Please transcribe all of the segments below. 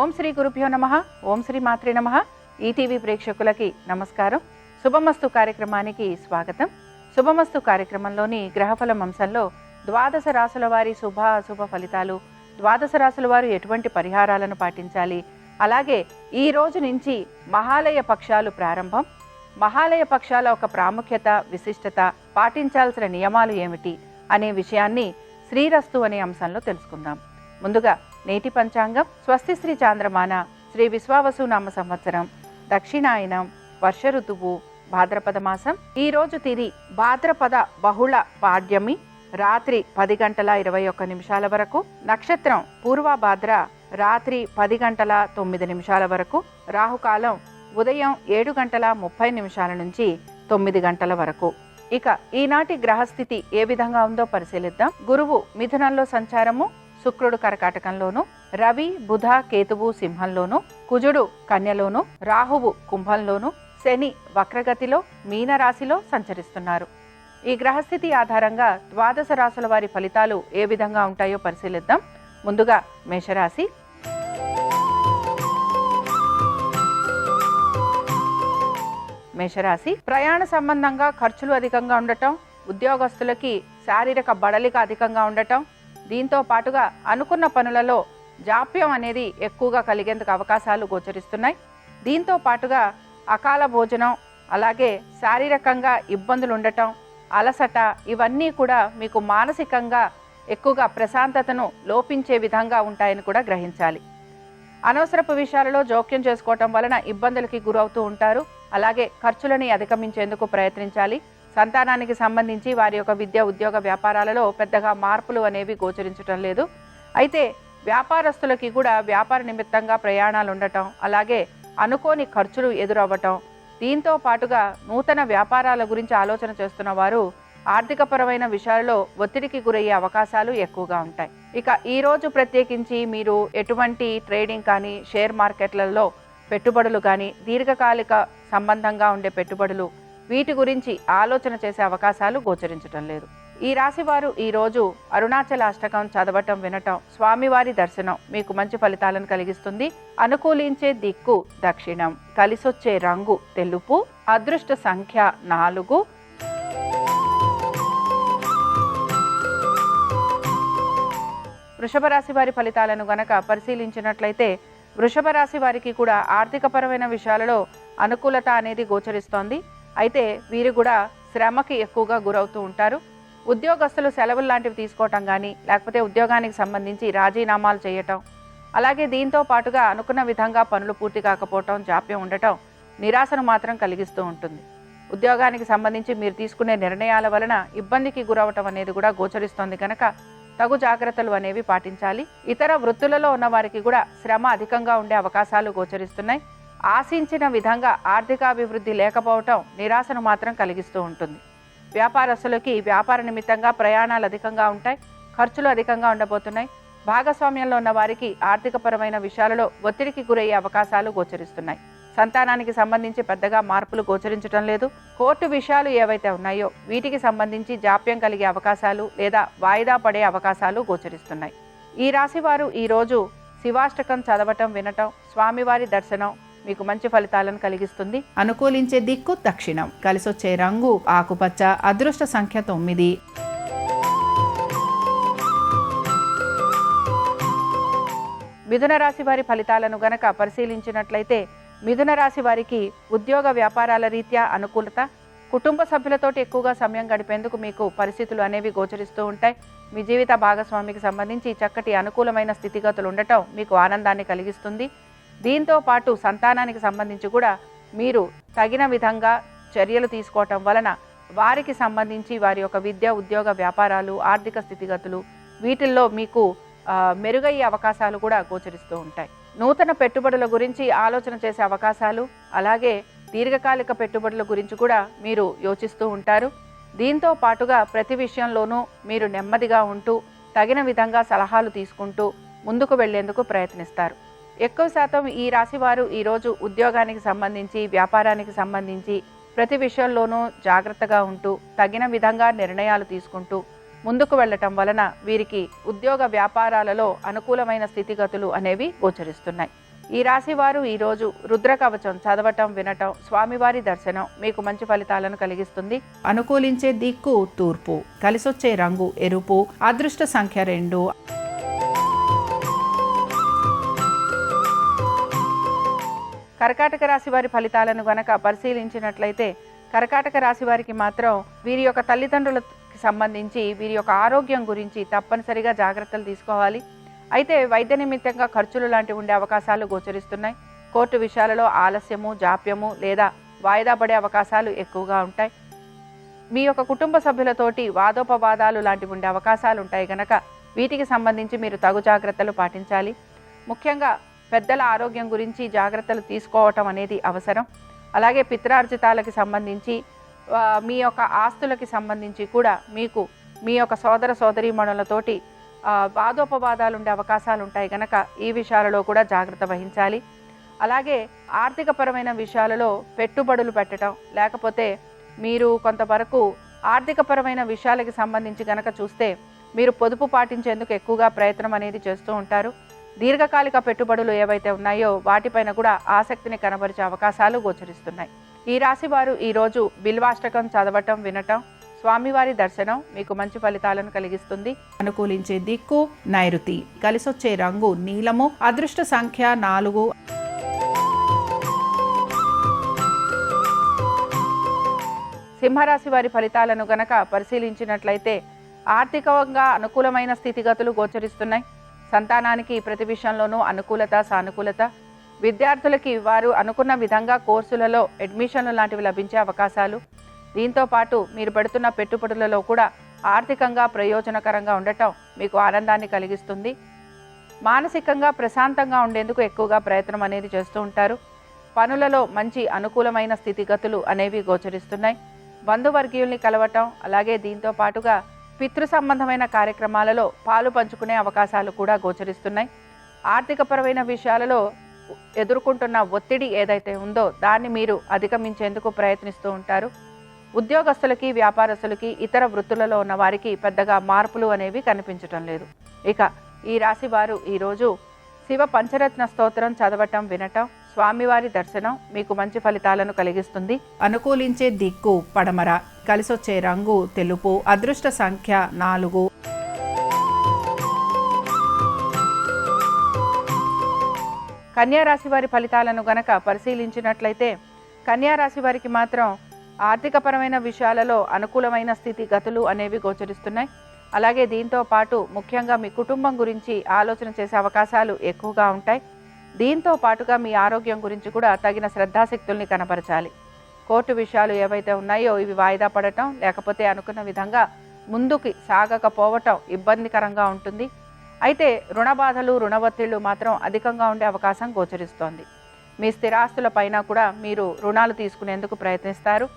ఓం శ్రీ గురుభ్యో నమః. ఓం శ్రీ మాత్రే నమః. ఈటీవీ ప్రేక్షకులకి నమస్కారం. శుభమస్తు కార్యక్రమానికి స్వాగతం. శుభమస్తు కార్యక్రమంలోని గ్రహఫలం అంశంలో ద్వాదశ రాశుల వారి శుభ అశుభ ఫలితాలు, ద్వాదశ రాశుల వారు ఎటువంటి పరిహారాలను పాటించాలి, అలాగే ఈ రోజు నుంచి మహాలయ పక్షాలు ప్రారంభం, మహాలయ పక్షాల ఒక ప్రాముఖ్యత, విశిష్టత, పాటించాల్సిన నియమాలు ఏమిటి అనే విషయాన్ని శ్రీరస్తు అనే అంశంలో తెలుసుకుందాం. ముందుగా నేటి పంచాంగం. స్వస్తి శ్రీ చాంద్రమాన శ్రీ విశ్వావసు నామ సంవత్సరం, దక్షిణాయనం, వర్ష ఋతువు, భాద్రపద మాసం. ఈ రోజు తిది భాద్రపద బహుళ పాడ్యమి, రాత్రి 10:21 వరకు. నక్షత్రం పూర్వభాద్ర, రాత్రి 10:09 వరకు. రాహుకాలం ఉదయం 7:30 నుంచి 9 వరకు. ఇక ఈనాటి గ్రహస్థితి ఏ విధంగా ఉందో పరిశీలిద్దాం. గురువు మిథునంలో సంచారము, శుక్రుడు కర్కాటకంలోను, రవి బుధ కేతువు సింహంలోను, కుజుడు కన్యలోను, రాహువు కుంభంలోను, శని వక్రగతిలో మీనరాశిలో సంచరిస్తున్నారు. ఈ గ్రహస్థితి ఆధారంగా ద్వాదశ రాశుల వారి ఫలితాలు ఏ విధంగా ఉంటాయో పరిశీలిద్దాం. ముందుగా మేషరాశి. మేషరాశి ప్రయాణ సంబంధంగా ఖర్చులు అధికంగా ఉండటం, ఉద్యోగస్తులకి శారీరక బడలిక అధికంగా ఉండటం, దీంతో పాటుగా అనుకున్న పనులలో జాప్యం అనేది ఎక్కువగా కలిగేందుకు అవకాశాలు గోచరిస్తున్నాయి. దీంతో పాటుగా అకాల భోజనం, అలాగే శారీరకంగా ఇబ్బందులు ఉండటం, అలసట, ఇవన్నీ కూడా మీకు మానసికంగా ఎక్కువగా ప్రశాంతతను లోపించే విధంగా ఉంటాయని కూడా గ్రహించాలి. అనవసరపు విషయాలలో జోక్యం చేసుకోవటం వలన ఇబ్బందులకి గురవుతూ ఉంటారు. అలాగే ఖర్చులని అధిగమించేందుకు ప్రయత్నించాలి. సంతానానికి సంబంధించి వారి యొక్క విద్య, ఉద్యోగ, వ్యాపారాలలో పెద్దగా మార్పులు అనేవి గోచరించటం లేదు. అయితే వ్యాపారస్తులకి కూడా వ్యాపార నిమిత్తంగా ప్రయాణాలు ఉండటం, అలాగే అనుకోని ఖర్చులు ఎదురవ్వటం, దీంతో పాటుగా నూతన వ్యాపారాల గురించి ఆలోచన చేస్తున్న వారు ఆర్థికపరమైన విషయాలలో ఒత్తిడికి గురయ్యే అవకాశాలు ఎక్కువగా ఉంటాయి. ఇక ఈ రోజు ప్రత్యేకించి మీరు ఎటువంటి ట్రేడింగ్ కానీ, షేర్ మార్కెట్లలో పెట్టుబడులు కానీ, దీర్ఘకాలిక సంబంధంగా ఉండే పెట్టుబడులు, వీటి గురించి ఆలోచన చేసే అవకాశాలు గోచరించటం లేదు. ఈ రాశి వారు ఈరోజు అరుణాచల అష్టకం చదవటం, వినటం, స్వామివారి దర్శనం మీకు మంచి ఫలితాలను కలిగిస్తుంది. అనుకూలించే దిక్కు దక్షిణం, కలిసొచ్చే రంగు తెలుపు, అదృష్ట సంఖ్య 4. వృషభ రాశి వారి ఫలితాలను గనక పరిశీలించినట్లయితే వృషభ రాశి వారికి కూడా ఆర్థికపరమైన విషయాలలో అనుకూలత అనేది గోచరిస్తోంది. అయితే వీరు కూడా శ్రమకి ఎక్కువగా గురవుతూ ఉంటారు. ఉద్యోగస్తులు సెలవులు లాంటివి తీసుకోవటం కానీ, లేకపోతే ఉద్యోగానికి సంబంధించి రాజీనామాలు చేయటం, అలాగే దీంతో పాటుగా అనుకున్న విధంగా పనులు పూర్తి కాకపోవటం, జాప్యం ఉండటం నిరాశను మాత్రం కలిగిస్తూ ఉంటుంది. ఉద్యోగానికి సంబంధించి మీరు తీసుకునే నిర్ణయాల వలన ఇబ్బందికి గురవటం అనేది కూడా గోచరిస్తోంది కనుక తగు జాగ్రత్తలు అనేవి పాటించాలి. ఇతర వృత్తులలో ఉన్న వారికి కూడా శ్రమ అధికంగా ఉండే అవకాశాలు గోచరిస్తున్నాయి. ఆశించిన విధంగా ఆర్థికాభివృద్ధి లేకపోవటం నిరాశను మాత్రం కలిగిస్తూ ఉంటుంది. వ్యాపారస్తులకి వ్యాపార నిమిత్తంగా ప్రయాణాలు అధికంగా ఉంటాయి, ఖర్చులు అధికంగా ఉండబోతున్నాయి. భాగస్వామ్యంలో ఉన్న వారికి ఆర్థికపరమైన విషయాలలో ఒత్తిడికి గురయ్యే అవకాశాలు గోచరిస్తున్నాయి. సంతానానికి సంబంధించి పెద్దగా మార్పులు గోచరించడం లేదు. కోర్టు విషయాలు ఏవైతే ఉన్నాయో వీటికి సంబంధించి జాప్యం కలిగే అవకాశాలు లేదా వాయిదా పడే అవకాశాలు గోచరిస్తున్నాయి. ఈ రాశి వారు ఈరోజు శివాష్టకం చదవటం, వినటం, స్వామివారి దర్శనం మీకు మంచి ఫలితాలను కలిగిస్తుంది. అనుకూలించే దిక్కు దక్షిణం, కలిసొచ్చే రంగు ఆకుపచ్చ, అదృష్ట సంఖ్య 9. మిథున రాశి వారి ఫలితాలను గనక పరిశీలించినట్లయితే మిథున రాశి వారికి ఉద్యోగ వ్యాపారాల రీత్యా అనుకూలత, కుటుంబ సభ్యులతోటి ఎక్కువగా సమయం గడిపేందుకు మీకు పరిస్థితులు అనేవి గోచరిస్తూ ఉంటాయి. మీ జీవిత భాగస్వామికి సంబంధించి చక్కటి అనుకూలమైన స్థితిగతులు ఉండటం మీకు ఆనందాన్ని కలిగిస్తుంది. దీంతో పాటు సంతానానికి సంబంధించి కూడా మీరు తగిన విధంగా చర్యలు తీసుకోవటం వలన వారికి సంబంధించి వారి యొక్క విద్య, ఉద్యోగ, వ్యాపారాలు, ఆర్థిక స్థితిగతులు వీటిల్లో మీకు మెరుగయ్యే అవకాశాలు కూడా గోచరిస్తూ ఉంటాయి. నూతన పెట్టుబడుల గురించి ఆలోచన చేసే అవకాశాలు, అలాగే దీర్ఘకాలిక పెట్టుబడుల గురించి కూడా మీరు యోచిస్తూ ఉంటారు. దీంతో పాటుగా ప్రతి విషయంలోనూ మీరు నెమ్మదిగా ఉంటూ తగిన విధంగా సలహాలు తీసుకుంటూ ముందుకు వెళ్లేందుకు ప్రయత్నిస్తారు. ఎక్కువ శాతం ఈ రాశి వారు ఈరోజు ఉద్యోగానికి సంబంధించి, వ్యాపారానికి సంబంధించి ప్రతి విషయంలోనూ జాగ్రత్తగా ఉంటూ తగిన విధంగా నిర్ణయాలు తీసుకుంటూ ముందుకు వెళ్ళటం వలన వీరికి ఉద్యోగ వ్యాపారాలలో అనుకూలమైన స్థితిగతులు అనేవి గోచరిస్తున్నాయి. ఈ రాశి వారు ఈరోజు రుద్ర కవచం చదవటం వినటం స్వామివారి దర్శనం మీకు మంచి ఫలితాలను కలిగిస్తుంది. అనుకూలించే దిక్కు తూర్పు, కలిసొచ్చే రంగు ఎరుపు, అదృష్ట సంఖ్య 2. కర్కాటక రాశి వారి ఫలితాలను గనక పరిశీలించినట్లయితే కర్కాటక రాశి వారికి మాత్రం వీరి యొక్క తల్లిదండ్రులకి సంబంధించి వీరి యొక్క ఆరోగ్యం గురించి తప్పనిసరిగా జాగ్రత్తలు తీసుకోవాలి. అయితే వైద్య నిమిత్తంగా ఖర్చులు లాంటివి ఉండే అవకాశాలు గోచరిస్తున్నాయి. కోర్టు విషయాలలో ఆలస్యము, జాప్యము లేదా వాయిదా పడే అవకాశాలు ఎక్కువగా ఉంటాయి. మీ యొక్క కుటుంబ సభ్యులతోటి వాదోపవాదాలు లాంటివి ఉండే అవకాశాలు ఉంటాయి కనుక వీటికి సంబంధించి మీరు తగు జాగ్రత్తలు పాటించాలి. ముఖ్యంగా పెద్దల ఆరోగ్యం గురించి జాగ్రత్తలు తీసుకోవటం అనేది అవసరం. అలాగే పిత్రార్జితాలకి సంబంధించి మీ యొక్క ఆస్తులకి సంబంధించి కూడా మీకు మీ యొక్క సోదర సోదరీమణులతోటి వాదోపవాదాలు ఉండే అవకాశాలు ఉంటాయి కనుక ఈ విషయాలలో కూడా జాగ్రత్త వహించాలి. అలాగే ఆర్థికపరమైన విషయాలలో పెట్టుబడులు పెట్టడం లేకపోతే మీరు కొంతవరకు ఆర్థికపరమైన విషయాలకి సంబంధించి కనుక చూస్తే మీరు పొదుపు పాటించేందుకు ఎక్కువగా ప్రయత్నం అనేది చేస్తూ ఉంటారు. దీర్ఘకాలిక పెట్టుబడులు ఏవైతే ఉన్నాయో వాటిపైన కూడా ఆసక్తిని కనబరిచే అవకాశాలు గోచరిస్తున్నాయి. ఈ రాశి వారు ఈరోజు బిల్వాష్టకం చదవటం వినటం స్వామివారి దర్శనం మీకు మంచి ఫలితాలను కలిగిస్తుంది. అనుకూలించే దిక్కు నైరుతి, కలిసొచ్చే రంగు నీలము, అదృష్ట సంఖ్య 4. సింహరాశి వారి ఫలితాలను గనక పరిశీలించినట్లయితే ఆర్థికంగా అనుకూలమైన స్థితిగతులు గోచరిస్తున్నాయి. సంతానానికి ప్రతి విషయంలోనూ అనుకూలత సానుకూలత, విద్యార్థులకి వారు అనుకున్న విధంగా కోర్సులలో అడ్మిషన్లు లాంటివి లభించే అవకాశాలు, దీంతో పాటు మీరు పెడుతున్న పెట్టుబడులలో కూడా ఆర్థికంగా ప్రయోజనకరంగా ఉండటం మీకు ఆనందాన్ని కలిగిస్తుంది. మానసికంగా ప్రశాంతంగా ఉండేందుకు ఎక్కువగా ప్రయత్నం అనేది చేస్తూ ఉంటారు. పనులలో మంచి అనుకూలమైన స్థితిగతులు అనేవి గోచరిస్తున్నాయి. బంధువర్గీయుల్ని కలవటం అలాగే దీంతో పాటుగా పితృ సంబంధమైన కార్యక్రమాలలో పాలు పంచుకునే అవకాశాలు కూడా గోచరిస్తున్నాయి. ఆర్థికపరమైన విషయాలలో ఎదుర్కొంటున్న ఒత్తిడి ఏదైతే ఉందో దాన్ని మీరు అధిగమించేందుకు ప్రయత్నిస్తూ ఉంటారు. ఉద్యోగస్తులకి వ్యాపారస్తులకి ఇతర వృత్తులలో ఉన్న వారికి పెద్దగా మార్పులు అనేవి కనిపించటం లేదు. ఇక ఈ రాశి వారు ఈరోజు శివ పంచరత్న స్తోత్రం చదవటం వినటం స్వామివారి దర్శనం మీకు మంచి ఫలితాలను కలిగిస్తుంది. అనుకూలించే దిక్కు పడమర, కలిసొచ్చే రంగు తెలుపు, అదృష్ట సంఖ్య 4. కన్యా రాశి వారి ఫలితాలను గనక పరిశీలించినట్లయితే కన్యా రాశి వారికి మాత్రం ఆర్థికపరమైన విషయాలలో అనుకూలమైన స్థితిగతులు అనేవి గోచరిస్తున్నాయి. అలాగే దీంతో పాటు ముఖ్యంగా మీ కుటుంబం గురించి ఆలోచన చేసే అవకాశాలు ఎక్కువగా ఉంటాయి. దీంతో పాటుగా మీ ఆరోగ్యం గురించి కూడా తగిన శ్రద్ధాశక్తుల్ని కనపరచాలి. కోర్టు విషయాలు ఏవైతే ఉన్నాయో ఇవి వాయిదా పడటం లేకపోతే అనుకున్న విధంగా ముందుకి సాగకపోవటం ఇబ్బందికరంగా ఉంటుంది. అయితే రుణ బాధలు రుణ ఒత్తిళ్లు మాత్రం అధికంగా ఉండే అవకాశం గోచరిస్తోంది. మీ స్థిరాస్తుల పైన కూడా మీరు రుణాలు తీసుకునేందుకు ప్రయత్నిస్తారు.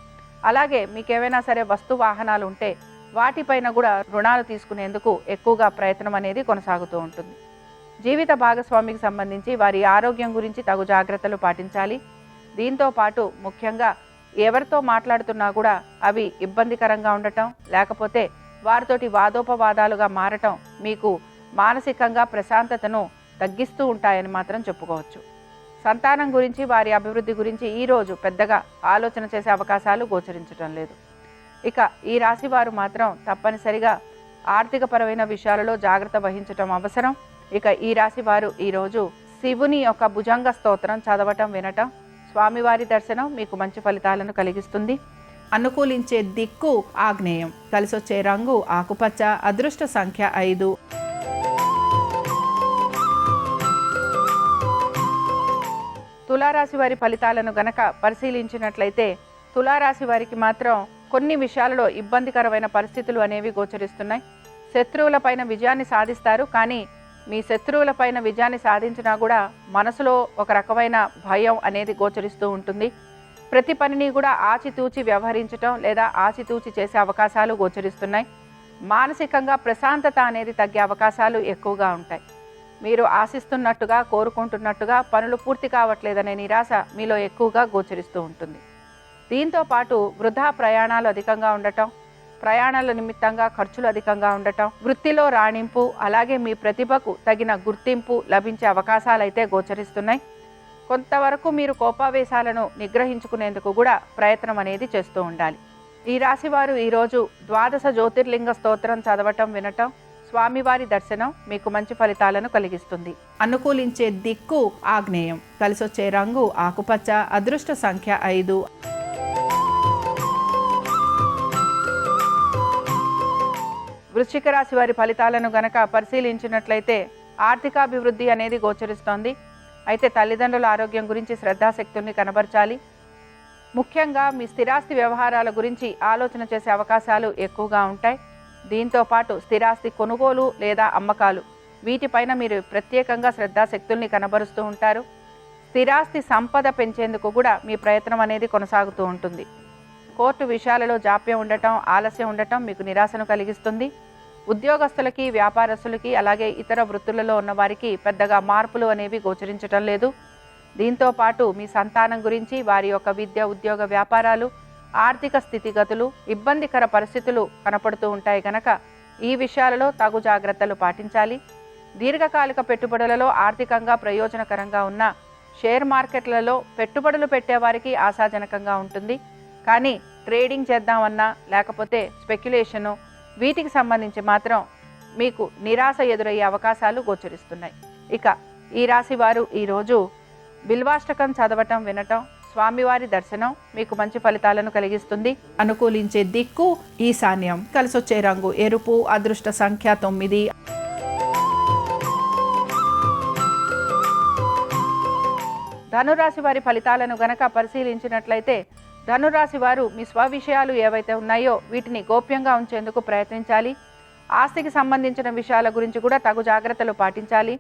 అలాగే మీకు ఏవైనా సరే వస్తు వాహనాలు ఉంటే వాటిపైన కూడా రుణాలు తీసుకునేందుకు ఎక్కువగా ప్రయత్నం అనేది కొనసాగుతూ ఉంటుంది. జీవిత భాగస్వామికి సంబంధించి వారి ఆరోగ్యం గురించి తగు జాగ్రత్తలు పాటించాలి. దీంతో పాటు ముఖ్యంగా ఎవరితో మాట్లాడుతున్నా కూడా అవి ఇబ్బందికరంగా ఉండటం లేకపోతే వారితోటి వాదోపవాదాలుగా మారటం మీకు మానసికంగా ప్రశాంతతను తగ్గిస్తూ ఉంటాయని మాత్రం చెప్పుకోవచ్చు. సంతానం గురించి వారి అభివృద్ధి గురించి ఈరోజు పెద్దగా ఆలోచన చేసే అవకాశాలు గోచరించడం లేదు. ఇక ఈ రాశి వారు మాత్రం తప్పనిసరిగా ఆర్థికపరమైన విషయాలలో జాగ్రత్త వహించటం అవసరం. ఇక ఈ రాశి వారు ఈరోజు శివుని యొక్క భుజంగ స్తోత్రం చదవటం వినటం స్వామివారి దర్శనం మీకు మంచి ఫలితాలను కలిగిస్తుంది. అనుకూలించే దిక్కు ఆగ్నేయం, కలిసొచ్చే రంగు ఆకుపచ్చ, అదృష్ట సంఖ్య 5. తులారాశి వారి ఫలితాలను గనక పరిశీలించినట్లయితే తులారాశి వారికి మాత్రం కొన్ని విషయాలలో ఇబ్బందికరమైన పరిస్థితులు అనేవి గోచరిస్తున్నాయి. శత్రువులపైన విజయాన్ని సాధిస్తారు, కానీ మీ శత్రువులపైన విజయాన్ని సాధించినా కూడా మనసులో ఒక రకమైన భయం అనేది గోచరిస్తూ ఉంటుంది. ప్రతి పనిని కూడా ఆచితూచి వ్యవహరించటం లేదా ఆచితూచి చేసే అవకాశాలు గోచరిస్తున్నాయి. మానసికంగా ప్రశాంతత అనేది తగ్గే అవకాశాలు ఎక్కువగా ఉంటాయి. మీరు ఆశిస్తున్నట్టుగా కోరుకుంటున్నట్టుగా పనులు పూర్తి కావట్లేదనే నిరాశ మీలో ఎక్కువగా గోచరిస్తూ ఉంటుంది. దీంతో పాటు వృధా ప్రయాణాలు అధికంగా ఉండటం, ప్రయాణాల నిమిత్తంగా ఖర్చులు అధికంగా ఉండటం, వృత్తిలో రాణింపు, అలాగే మీ ప్రతిభకు తగిన గుర్తింపు లభించే అవకాశాలైతే గోచరిస్తున్నాయి. కొంతవరకు మీరు కోపావేశాలను నిగ్రహించుకునేందుకు కూడా ప్రయత్నం అనేది చేస్తూ ఉండాలి. ఈ రాశివారు ఈరోజు ద్వాదశ జ్యోతిర్లింగ స్తోత్రం చదవటం, వినటం, స్వామివారి దర్శనం మీకు మంచి ఫలితాలను కలిగిస్తుంది. అనుకూలించే దిక్కు ఆగ్నేయం, కలిసొచ్చే రంగు ఆకుపచ్చ, అదృష్ట సంఖ్య 5. వృశ్చిక రాశి వారి ఫలితాలను గనక పరిశీలించినట్లయితే ఆర్థికాభివృద్ధి అనేది గోచరిస్తోంది. అయితే తల్లిదండ్రుల ఆరోగ్యం గురించి శ్రద్ధాశక్తుల్ని కనబరచాలి. ముఖ్యంగా మీ స్థిరాస్తి వ్యవహారాల గురించి ఆలోచన చేసే అవకాశాలు ఎక్కువగా ఉంటాయి. దీంతో పాటు స్థిరాస్తి కొనుగోలు లేదా అమ్మకాలు, వీటిపైన మీరు ప్రత్యేకంగా శ్రద్ధాశక్తుల్ని కనబరుస్తూ ఉంటారు. స్థిరాస్తి సంపద పెంచేందుకు కూడా మీ ప్రయత్నం అనేది కొనసాగుతూ ఉంటుంది. కోర్టు విషయాలలో జాప్యం ఉండటం, ఆలస్యం ఉండటం మీకు నిరాశను కలిగిస్తుంది. ఉద్యోగస్తులకి, వ్యాపారస్తులకి, అలాగే ఇతర వృత్తులలో ఉన్నవారికి పెద్దగా మార్పులు అనేవి గోచరించటం లేదు. దీంతో పాటు మీ సంతానం గురించి, వారి యొక్క విద్య, ఉద్యోగ, వ్యాపారాలు, ఆర్థిక స్థితిగతులు, ఇబ్బందికర పరిస్థితులు కనపడుతూ ఉంటాయి కనుక ఈ విషయాలలో తగు జాగ్రత్తలు పాటించాలి. దీర్ఘకాలిక పెట్టుబడులలో ఆర్థికంగా ప్రయోజనకరంగా ఉన్న షేర్ మార్కెట్లలో పెట్టుబడులు పెట్టేవారికి ఆశాజనకంగా ఉంటుంది. కానీ ట్రేడింగ్ చేద్దామన్నా లేకపోతే స్పెక్యులేషను, వీటికి సంబంధించి మాత్రం మీకు నిరాశ ఎదురయ్యే అవకాశాలు గోచరిస్తున్నాయి. ఇక ఈ రాశి వారు ఈరోజు బిల్వాష్టకం చదవటం, వినటం, స్వామివారి దర్శనం మీకు మంచి ఫలితాలను కలిగిస్తుంది. అనుకూలించే దిక్కు ఈశాన్యం, కలిసొచ్చే రంగు ఎరుపు, అదృష్ట సంఖ్య 9. ధనురాశి వారి ఫలితాలను గనక పరిశీలించినట్లయితే ధనురాశి వారు మీ స్వవిషయాలు ఏవైతే ఉన్నాయో వీటిని గోప్యంగా ఉంచేందుకు ప్రయత్నించాలి. ఆస్తికి సంబంధించిన విషయాల గురించి కూడా తగు జాగ్రత్తలు పాటించాలి.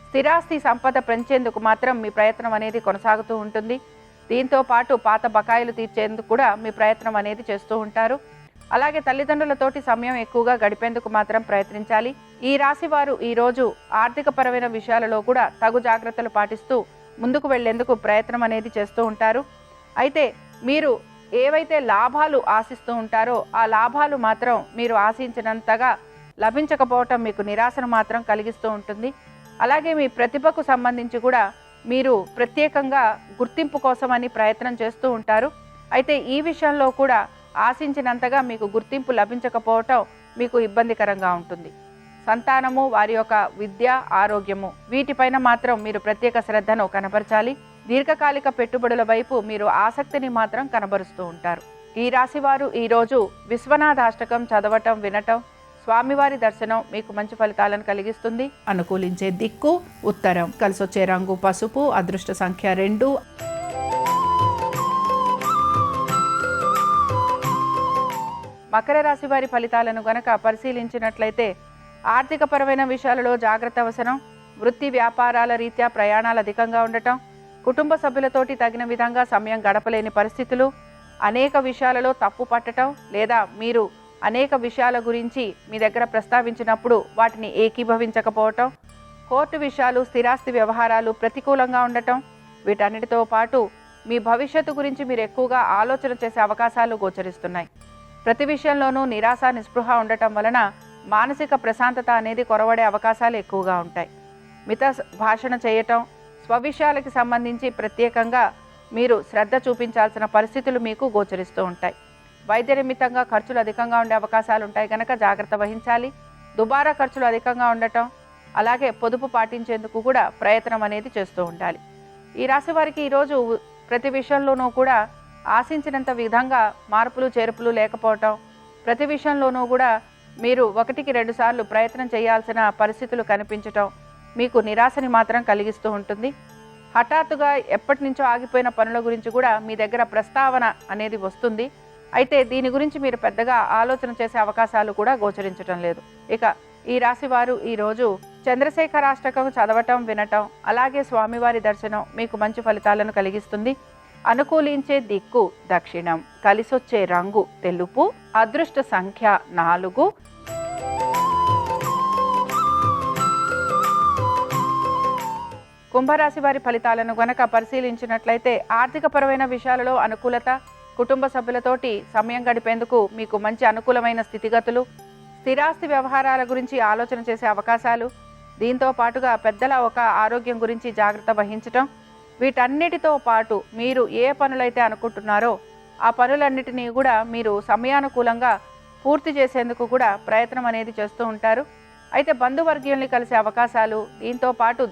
స్థిరాస్తి సంపద పెంచేందుకు మాత్రం మీ ప్రయత్నం అనేది కొనసాగుతూ ఉంటుంది. దీంతో పాటు పాత బకాయిలు తీర్చేందుకు కూడా మీ ప్రయత్నం అనేది చేస్తూ ఉంటారు. అలాగే తల్లిదండ్రులతోటి సమయం ఎక్కువగా గడిపేందుకు మాత్రం ప్రయత్నించాలి. ఈ రాశి వారు ఈరోజు ఆర్థికపరమైన విషయాలలో కూడా తగు జాగ్రత్తలు పాటిస్తూ ముందుకు వెళ్లేందుకు ప్రయత్నం అనేది చేస్తూ ఉంటారు. అయితే మీరు ఏవైతే లాభాలు ఆశిస్తూ ఉంటారో ఆ లాభాలు మాత్రం మీరు ఆశించినంతగా లభించకపోవటం మీకు నిరాశను మాత్రం కలిగిస్తూ ఉంటుంది. అలాగే మీ ప్రతిభకు సంబంధించి కూడా మీరు ప్రత్యేకంగా గుర్తింపు కోసమని ప్రయత్నం చేస్తూ ఉంటారు. అయితే ఈ విషయంలో కూడా ఆశించినంతగా మీకు గుర్తింపు లభించకపోవటం మీకు ఇబ్బందికరంగా ఉంటుంది. సంతానము, వారి యొక్క విద్య, ఆరోగ్యము, వీటిపైన మాత్రం మీరు ప్రత్యేక శ్రద్ధను కనబరచాలి. దీర్ఘకాలిక పెట్టుబడుల వైపు మీరు ఆసక్తిని మాత్రం కనబరుస్తూ ఉంటారు. ఈ రాశివారు ఈరోజు విశ్వనాథాష్టకం చదవటం, వినటం, స్వామివారి దర్శనం మీకు మంచి ఫలితాలను కలిగిస్తుంది. అనుకూలించే దిక్కు ఉత్తరం, కలిసొచ్చే రంగు పసుపు, అదృష్ట సంఖ్య 2. మకర రాశి వారి ఫలితాలను గనక పరిశీలించినట్లయితే ఆర్థికపరమైన విషయాలలో జాగ్రత్త అవసరం. వృత్తి వ్యాపారాల రీత్యా ప్రయాణాలు అధికంగా ఉండటం, కుటుంబ సభ్యులతోటి తగిన విధంగా సమయం గడపలేని పరిస్థితులు, అనేక విషయాలలో తప్పు పట్టడం లేదా మీరు అనేక విషయాల గురించి మీ దగ్గర ప్రస్తావించినప్పుడు వాటిని ఏకీభవించకపోవటం, కోర్టు విషయాలు, స్థిరాస్తి వ్యవహారాలు ప్రతికూలంగా ఉండటం, వీటన్నిటితో పాటు మీ భవిష్యత్తు గురించి మీరు ఎక్కువగా ఆలోచన చేసే అవకాశాలు గోచరిస్తున్నాయి. ప్రతి విషయంలోనూ నిరాశ, నిస్పృహ ఉండటం వలన మానసిక ప్రశాంతత అనేది కొరవడే అవకాశాలు ఎక్కువగా ఉంటాయి. మిత భాషణ చేయటం, స్వవిషయాలకి సంబంధించి ప్రత్యేకంగా మీరు శ్రద్ధ చూపించాల్సిన పరిస్థితులు మీకు గోచరిస్తూ ఉంటాయి. వైద్య నిమిత్తంగా ఖర్చులు అధికంగా ఉండే అవకాశాలు ఉంటాయి కనుక జాగ్రత్త వహించాలి. దుబారా ఖర్చులు అధికంగా ఉండటం, అలాగే పొదుపు పాటించేందుకు కూడా ప్రయత్నం అనేది చేస్తూ ఉండాలి. ఈ రాశి వారికి ఈరోజు ప్రతి విషయంలోనూ కూడా ఆశించినంత విధంగా మార్పులు చేర్పులు లేకపోవటం, ప్రతి విషయంలోనూ కూడా మీరు 1-2 సార్లు ప్రయత్నం చేయాల్సిన పరిస్థితులు కనిపించటం మీకు నిరాశని మాత్రం కలిగిస్తూ ఉంటుంది. హఠాత్తుగా ఎప్పటి నుంచో ఆగిపోయిన పనుల గురించి కూడా మీ దగ్గర ప్రస్తావన అనేది వస్తుంది. అయితే దీని గురించి మీరు పెద్దగా ఆలోచన చేసే అవకాశాలు కూడా గోచరించటం లేదు. ఇక ఈ రాశి వారు ఈరోజు చంద్రశేఖరాష్టకం చదవటం, వినటం, అలాగే స్వామివారి దర్శనం మీకు మంచి ఫలితాలను కలిగిస్తుంది. అనుకూలించే దిక్కు దక్షిణం, కలిసొచ్చే రంగు తెలుపు, అదృష్ట సంఖ్య 4. కుంభరాశి వారి ఫలితాలను గనక పరిశీలించినట్లయితే ఆర్థికపరమైన విషయాలలో అనుకూలత, కుటుంబ సభ్యులతోటి సమయం గడిపేందుకు మీకు మంచి అనుకూలమైన స్థితిగతులు, స్థిరాస్తి వ్యవహారాల గురించి ఆలోచన చేసే అవకాశాలు, దీంతో పాటుగా పెద్దల ఒక ఆరోగ్యం గురించి జాగ్రత్త వహించటం, వీటన్నిటితో పాటు మీరు ఏ పనులైతే అనుకుంటున్నారో ఆ పనులన్నిటినీ కూడా మీరు సమయానుకూలంగా పూర్తి చేసేందుకు కూడా ప్రయత్నం అనేది చేస్తూ ఉంటారు. అయితే బంధువర్గీయుల్ని కలిసే అవకాశాలు, దీంతో పాటు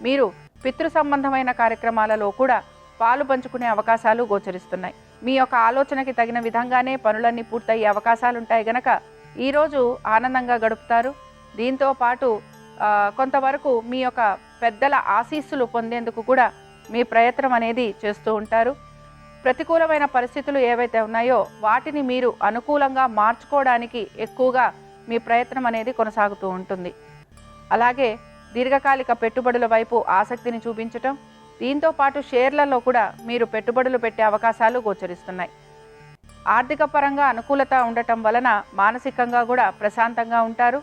మీరు పితృ సంబంధమైన కార్యక్రమాలలో కూడా పాలు పంచుకునే అవకాశాలు గోచరిస్తున్నాయి. మీ యొక్క ఆలోచనకి తగిన విధంగానే పనులన్నీ పూర్తయ్యే అవకాశాలుంటాయి గనక ఈరోజు ఆనందంగా గడుపుతారు. దీంతో పాటు కొంతవరకు మీ యొక్క పెద్దల ఆశీస్సులు పొందేందుకు కూడా మీ ప్రయత్నం అనేది చేస్తూ ఉంటారు. ప్రతికూలమైన పరిస్థితులు ఏవైతే ఉన్నాయో వాటిని మీరు అనుకూలంగా మార్చుకోవడానికి ఎక్కువగా మీ ప్రయత్నం అనేది కొనసాగుతూ ఉంటుంది. అలాగే దీర్ఘకాలిక పెట్టుబడుల వైపు ఆసక్తిని చూపించటం, దీంతో పాటు షేర్లలో కూడా మీరు పెట్టుబడులు పెట్టే అవకాశాలు గోచరిస్తున్నాయి. ఆర్థిక పరంగా అనుకూలత ఉండటం వలన మానసికంగా కూడా ప్రశాంతంగా ఉంటారు.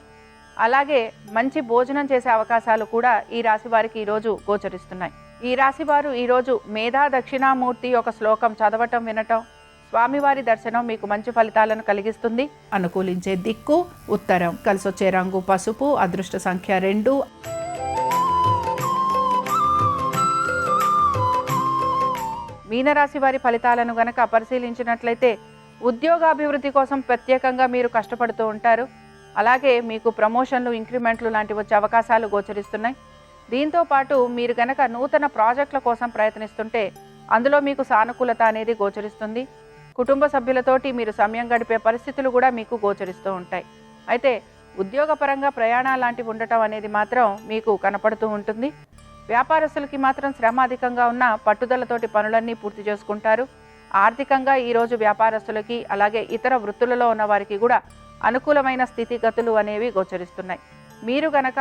అలాగే మంచి భోజనం చేసే అవకాశాలు కూడా ఈ రాశి వారికి ఈరోజు గోచరిస్తున్నాయి. ఈ రాశి వారు ఈరోజు మేధా దక్షిణామూర్తి ఒక శ్లోకం చదవటం, వినటం, స్వామివారి దర్శనం మీకు మంచి ఫలితాలను కలిగిస్తుంది. అనుకూలించే దిక్కు ఉత్తరం, కలిసొచ్చే రంగు పసుపు, అదృష్ట సంఖ్య 2. మీనరాశి వారి ఫలితాలను గనక పరిశీలించినట్లయితే ఉద్యోగాభివృద్ధి కోసం ప్రత్యేకంగా మీరు కష్టపడుతూ ఉంటారు. అలాగే మీకు ప్రమోషన్లు, ఇంక్రిమెంట్లు లాంటివి వచ్చే అవకాశాలు గోచరిస్తున్నాయి. దీంతో పాటు మీరు గనక నూతన ప్రాజెక్టుల కోసం ప్రయత్నిస్తుంటే అందులో మీకు సానుకూలత అనేది గోచరిస్తుంది. కుటుంబ సభ్యులతోటి మీరు సమయం గడిపే పరిస్థితులు కూడా మీకు గోచరిస్తూ ఉంటాయి. అయితే ఉద్యోగపరంగా ప్రయాణాలు లాంటివి ఉండటం అనేది మాత్రం మీకు కనపడుతూ ఉంటుంది. వ్యాపారస్తులకి మాత్రం శ్రమ అధికంగా ఉన్న పట్టుదలతోటి పనులన్నీ పూర్తి చేసుకుంటారు. ఆర్థికంగా ఈరోజు వ్యాపారస్తులకి అలాగే ఇతర వృత్తులలో ఉన్న వారికి కూడా అనుకూలమైన స్థితిగతులు అనేవి గోచరిస్తున్నాయి. మీరు గనక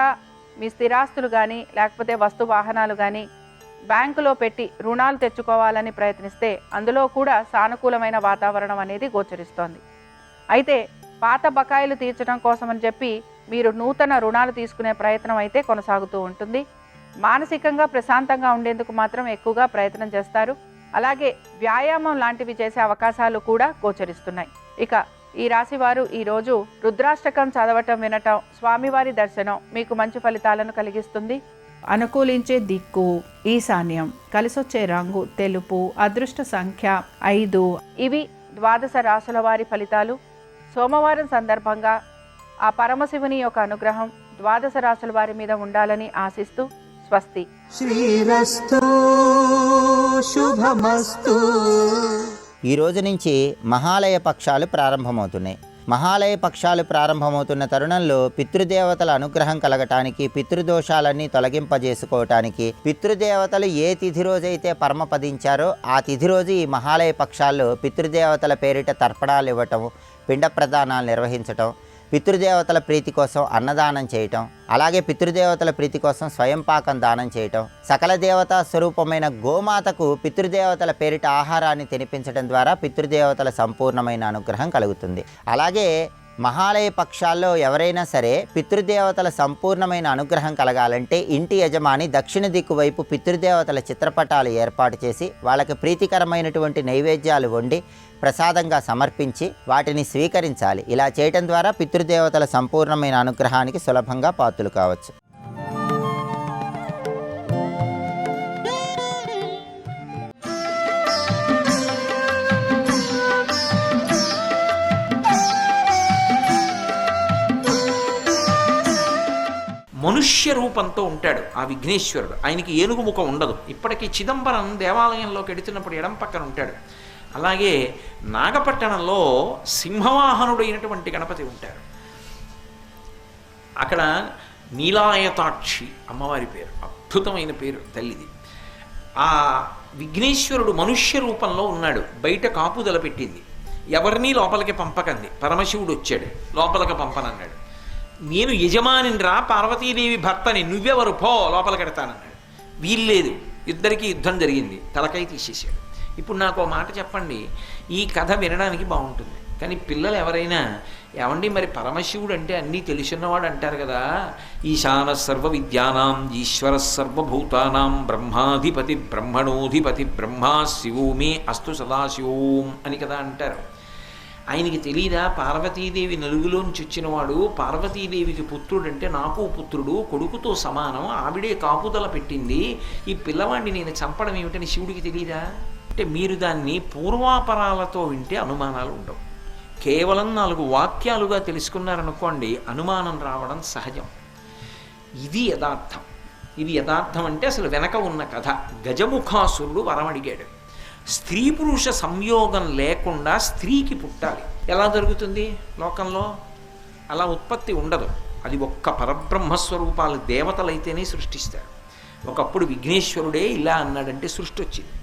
మీ స్థిరాస్తులు కానీ లేకపోతే వస్తు వాహనాలు కానీ బ్యాంకులో పెట్టి రుణాలు తెచ్చుకోవాలని ప్రయత్నిస్తే అందులో కూడా సానుకూలమైన వాతావరణం అనేది గోచరిస్తోంది. అయితే పాత బకాయిలు తీర్చడం కోసమని చెప్పి మీరు నూతన రుణాలు తీసుకునే ప్రయత్నం అయితే కొనసాగుతూ ఉంటుంది. మానసికంగా ప్రశాంతంగా ఉండేందుకు మాత్రం ఎక్కువగా ప్రయత్నం చేస్తారు. అలాగే వ్యాయామం లాంటివి చేసే అవకాశాలు కూడా గోచరిస్తున్నాయి. ఇక ఈ రాశి వారు ఈరోజు రుద్రాష్టకం చదవటం, వినటం, స్వామివారి దర్శనం మీకు మంచి ఫలితాలను కలిగిస్తుంది. అనుకూలించే దిక్కు ఈశాన్యం, కలిసొచ్చే రంగు తెలుపు, అదృష్ట సంఖ్య 5. ఇవి 12 రాశుల వారి ఫలితాలు. సోమవారం సందర్భంగా ఆ పరమశివుని యొక్క అనుగ్రహం 12 రాశుల వారి మీద ఉండాలని ఆశిస్తూ స్వస్తి. శ్రీరస్తు శుభమస్తు. ఈ రోజు నుంచి మహాలయ పక్షాలు ప్రారంభమవుతున్నాయి. మహాలయ పక్షాలు ప్రారంభమవుతున్న తరుణంలో పితృదేవతల అనుగ్రహం కలగటానికి, పితృదోషాలన్నీ తొలగింపజేసుకోవటానికి, పితృదేవతలు ఏ తిథి రోజైతే పరమపదించారో ఆ తిథి రోజు ఈ మహాలయ పక్షాల్లో పితృదేవతల పేరిట తర్పణాలు ఇవ్వటం, పిండ ప్రదానాలు నిర్వహించటం, పితృదేవతల ప్రీతి కోసం అన్నదానం చేయటం, అలాగే పితృదేవతల ప్రీతి కోసం స్వయం పాకం దానం చేయటం, సకల దేవతా స్వరూపమైన గోమాతకు పితృదేవతల పేరిట ఆహారాన్ని తినిపించడం ద్వారా పితృదేవతల సంపూర్ణమైన అనుగ్రహం కలుగుతుంది. అలాగే మహాలయ పక్షాల్లో ఎవరైనా సరే పితృదేవతల సంపూర్ణమైన అనుగ్రహం కలగాలంటే ఇంటి యజమాని దక్షిణ దిక్కు వైపు పితృదేవతల చిత్రపటాలు ఏర్పాటు చేసి వాళ్ళకి ప్రీతికరమైనటువంటి నైవేద్యాలు వండి ప్రసాదంగా సమర్పించి వాటిని స్వీకరించాలి. ఇలా చేయటం ద్వారా పితృదేవతల సంపూర్ణమైన అనుగ్రహానికి సులభంగా పాత్రులు కావచ్చు. మనుష్య రూపంతో ఉంటాడు ఆ విఘ్నేశ్వరుడు. ఆయనకి ఏనుగు ముఖం ఉండదు. ఇప్పటికీ చిదంబరం దేవాలయంలోకి ఎడుతున్నప్పుడు ఎడం పక్కన ఉంటాడు. అలాగే నాగపట్టణంలో సింహవాహనుడైనటువంటి గణపతి ఉంటాడు. అక్కడ నీలాయతాక్షి అమ్మవారి పేరు, అద్భుతమైన పేరు తల్లిది. ఆ విఘ్నేశ్వరుడు మనుష్య రూపంలో ఉన్నాడు. బయట కాపుదల పెట్టింది, ఎవరినీ లోపలికి పంపకంది. పరమశివుడు వచ్చాడు, లోపలికి పంపనన్నాడు. నేను యజమానిని రా, పార్వతీదేవి భర్తని, నువ్వెవరు పో, లోపలికి ఎడతానన్నాడు. వీల్లేదు, ఇద్దరికీ యుద్ధం జరిగింది, తలకాయ తీసేసాడు. ఇప్పుడు నాకు ఒక మాట చెప్పండి, ఈ కథ వినడానికి బాగుంటుంది, కానీ పిల్లలు ఎవరైనా ఏమండి మరి పరమశివుడు అంటే అన్నీ తెలుసున్నవాడు అంటారు కదా, ఈశాన సర్వ విద్యానాం ఈశ్వర సర్వభూతానాం బ్రహ్మాధిపతి బ్రహ్మణోధిపతి బ్రహ్మా శివోమే అస్తు సదాశివోం అని కదా అంటారు. ఆయనకి తెలీదా పార్వతీదేవి నలుగులోంచి వచ్చినవాడు, పార్వతీదేవికి పుత్రుడంటే నాకు పుత్రుడు, కొడుకుతో సమానం, ఆవిడే కాపుదల పెట్టింది, ఈ పిల్లవాడిని నేను చంపడం ఏమిటని శివుడికి తెలీదా? అంటే మీరు దాన్ని పూర్వాపరాలతో వింటే అనుమానాలు ఉండవు. కేవలం 4 వాక్యాలుగా తెలుసుకున్నారనుకోండి అనుమానం రావడం సహజం. ఇది యథార్థం. ఇది యథార్థం అంటే అసలు వెనక ఉన్న కథ. గజముఖాసురుడు వరం అడిగాడు. స్త్రీ పురుష సంయోగం లేకుండా స్త్రీకి పుట్టాలి. ఎలా జరుగుతుంది లోకంలో? అలా ఉత్పత్తి ఉండదు. అది ఒక్క పరబ్రహ్మస్వరూపాలు దేవతలైతేనే సృష్టిస్తారు. ఒకప్పుడు విఘ్నేశ్వరుడే ఇలా అన్నాడంటే సృష్టి వచ్చింది.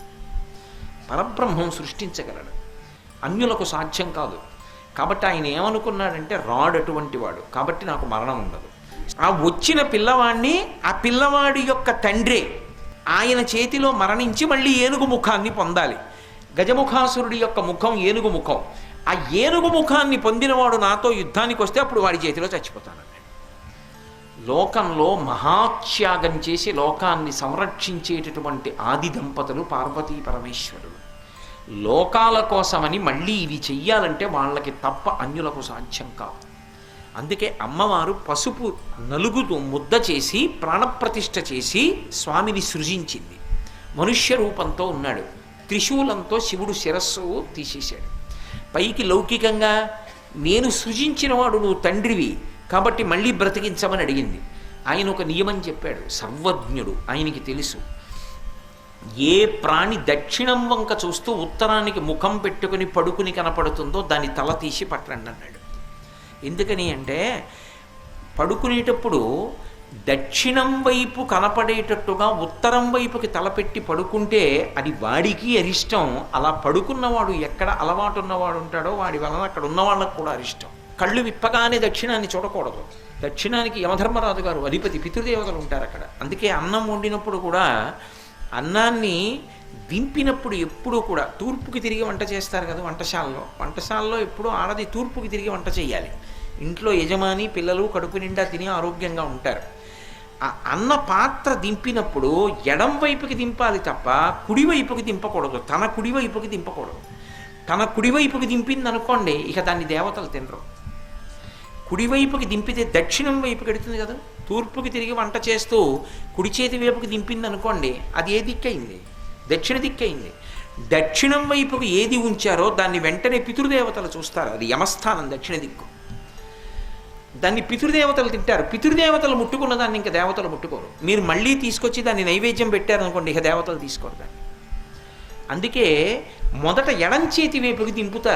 పరబ్రహ్మం సృష్టించగలడు, అన్యులకు సాధ్యం కాదు. కాబట్టి ఆయన ఏమనుకున్నాడంటే రాడు అటువంటి వాడు, కాబట్టి నాకు మరణం ఉండదు. ఆ వచ్చిన పిల్లవాడిని ఆ పిల్లవాడి యొక్క తండ్రే ఆయన చేతిలో మరణించి మళ్ళీ ఏనుగు ముఖాన్ని పొందాలి. గజముఖాసురుడి యొక్క ముఖం ఏనుగు ముఖం. ఆ ఏనుగు ముఖాన్ని పొందినవాడు నాతో యుద్ధానికి వస్తే అప్పుడు వాడి చేతిలో చచ్చిపోతానన్నాడు. లోకంలో మహాత్యాగం చేసి లోకాన్ని సంరక్షించేటటువంటి ఆది దంపతులు పార్వతీ పరమేశ్వరుడు. లోకాల కోసమని మళ్ళీ ఇవి చెయ్యాలంటే వాళ్ళకి తప్ప అన్యులకు సాధ్యం కాదు. అందుకే అమ్మవారు పసుపు నలుగుతూ ముద్ద చేసి ప్రాణప్రతిష్ఠ చేసి స్వామిని సృజించింది. మనుష్య రూపంతో ఉన్నాడు. త్రిశూలంతో శివుడు శిరస్సు తీసేశాడు. పైకి లౌకికంగా నేను సృజించినవాడు నువ్వు తండ్రివి కాబట్టి మళ్ళీ బ్రతికించమని అడిగింది. ఆయన ఒక నియమం చెప్పాడు. సర్వజ్ఞుడు, ఆయనకి తెలుసు ఏ ప్రాణి దక్షిణం వంక చూస్తూ ఉత్తరానికి ముఖం పెట్టుకుని పడుకుని కనపడుతుందో దాని తల తీసి పట్టండి అన్నాడు. ఎందుకని అంటే పడుకునేటప్పుడు దక్షిణం వైపు కనపడేటట్టుగా ఉత్తరం వైపుకి తలపెట్టి పడుకుంటే అది వాడికి అరిష్టం. అలా పడుకున్నవాడు ఎక్కడ అలవాటు ఉన్నవాడు ఉంటాడో వాడి వలన అక్కడ ఉన్న వాళ్ళకు కూడా అరిష్టం. కళ్ళు విప్పగానే దక్షిణాన్ని చూడకూడదు. దక్షిణానికి యమధర్మరాజు గారు అధిపతి, పితృదేవతలు ఉంటారు అక్కడ. అందుకే అన్నం వండినప్పుడు కూడా అన్నాన్ని దింపినప్పుడు ఎప్పుడూ కూడా తూర్పుకి తిరిగి వంట చేస్తారు కదా వంటశాలలో ఎప్పుడూ ఆడది తూర్పుకి తిరిగి వంట చేయాలి. ఇంట్లో యజమాని పిల్లలు కడుపు నిండా తిని ఆరోగ్యంగా ఉంటారు. ఆ అన్న పాత్ర దింపినప్పుడు ఎడం వైపుకి దింపాలి తప్ప కుడివైపుకి దింపకూడదు. తన కుడివైపుకి దింపకూడదు. తన కుడివైపుకి దింపింది అనుకోండి ఇక దాన్ని దేవతలు తినరు. కుడివైపుకి దింపితే దక్షిణం వైపుకి ఎడుతుంది కదా. తూర్పుకి తిరిగి వంట చేస్తూ కుడి చేతి వైపుకి దింపింది అనుకోండి అది ఏ దిక్కయింది? దక్షిణ దిక్కయింది. దక్షిణం వైపుకి ఏది ఉంచారో దాన్ని వెంటనే పితృదేవతలు చూస్తారు. అది యమస్థానం దక్షిణ దిక్కు. దాన్ని పితృదేవతలు తింటారు. పితృదేవతలు ముట్టుకున్న దాన్ని ఇంకా దేవతలు ముట్టుకోరు. మీరు మళ్ళీ తీసుకొచ్చి దాన్ని నైవేద్యం పెట్టారనుకోండి ఇక దేవతలు తీసుకోరు దాన్ని. అందుకే మొదట ఎడం చేతి వైపుకి దింపుతారు.